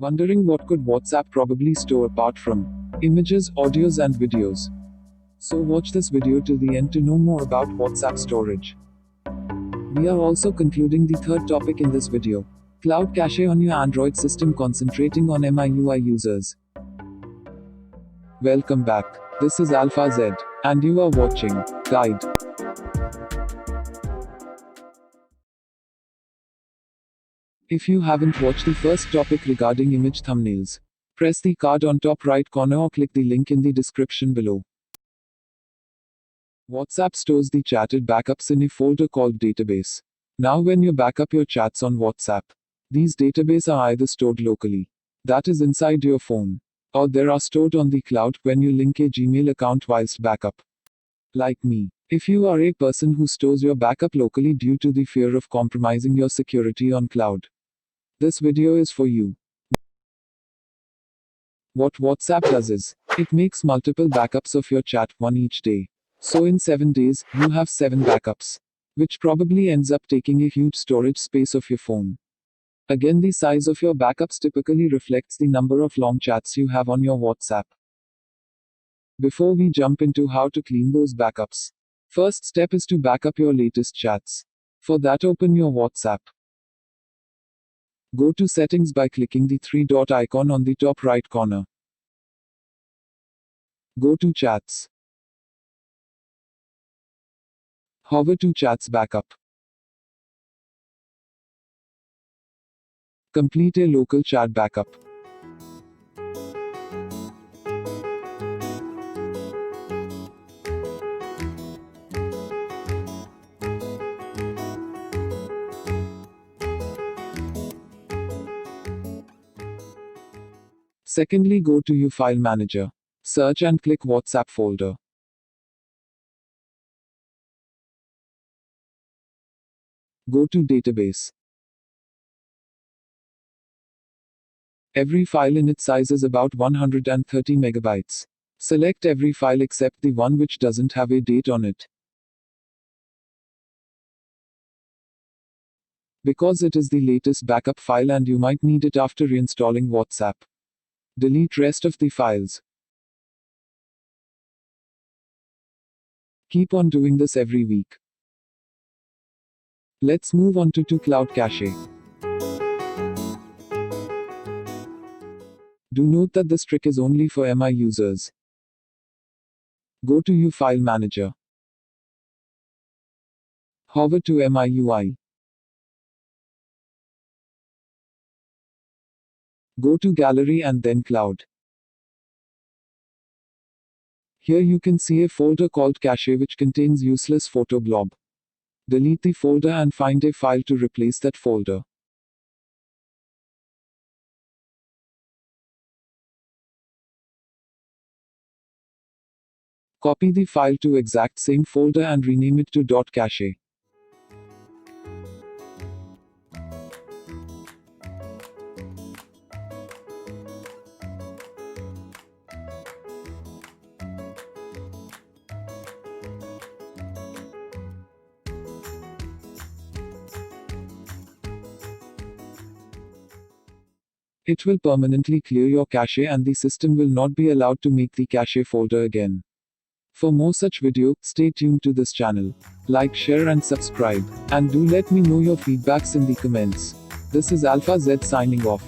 Wondering what could WhatsApp probably store apart from images, audios, and videos? So watch this video till the end to know more about WhatsApp storage. We are also concluding the third topic in this video. Cloud cache on your Android system, concentrating on MIUI users. Welcome back. This is Alpha Z, and you are watching Guide. If you haven't watched the first topic regarding image thumbnails, press the card on top right corner or click the link in the description below. WhatsApp stores the chatted backups in a folder called database. Now when you backup your chats on WhatsApp, these databases are either stored locally, that is inside your phone, or they are stored on the cloud when you link a Gmail account whilst backup. Like me, if you are a person who stores your backup locally due to the fear of compromising your security on cloud, this video is for you. What WhatsApp does is, it makes multiple backups of your chat, one each day. So in 7 days, you have 7 backups, which probably ends up taking a huge storage space of your phone. Again, the size of your backups typically reflects the number of long chats you have on your WhatsApp. Before we jump into how to clean those backups, first step is to backup your latest chats. For that, open your WhatsApp. Go to Settings by clicking the 3-dot icon on the top right corner. Go to Chats. Hover to Chats Backup. Complete a local chat backup. Secondly, go to your file manager. Search and click WhatsApp folder. Go to database. Every file in its size is about 130 megabytes. Select every file except the one which doesn't have a date on it, because it is the latest backup file and you might need it after reinstalling WhatsApp. Delete rest of the files. Keep on doing this every week. Let's move on to Cloud Cache. Do note that this trick is only for MI users. Go to your file manager. Hover to MIUI. Go to Gallery and then Cloud. Here you can see a folder called Cache which contains useless photo blob. Delete the folder and find a file to replace that folder. Copy the file to exact same folder and rename it to .cache. It will permanently clear your cache and the system will not be allowed to make the cache folder again. For more such video, stay tuned to this channel. Like, share and subscribe. And do let me know your feedbacks in the comments. This is Alpha Z signing off.